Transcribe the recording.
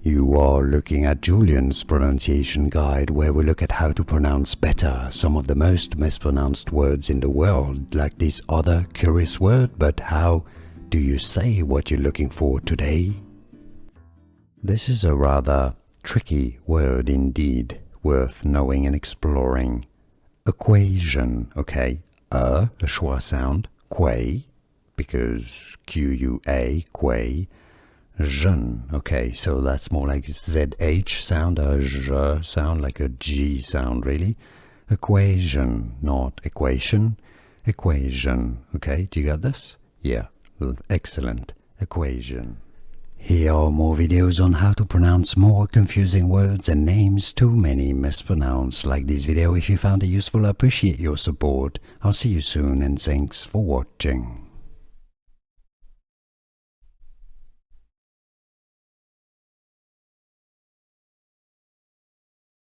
You are looking at Julian's pronunciation guide, where we look at how to pronounce better some of the most mispronounced words in the world, like this other curious word. But how do you say what you're looking for today? This is a rather tricky word indeed, worth knowing and exploring. Equation, okay, a schwa sound, quay, because Q-U-A, quay, jeune, okay, so that's more like ZH sound, a J sound, like a G sound really. Equation, not equation, equation, okay, do you got this? Yeah, excellent, equation. Here are more videos on how to pronounce more confusing words and names too many mispronounced. Like this video if you found it useful. I appreciate your support. I'll see you soon and thanks for watching.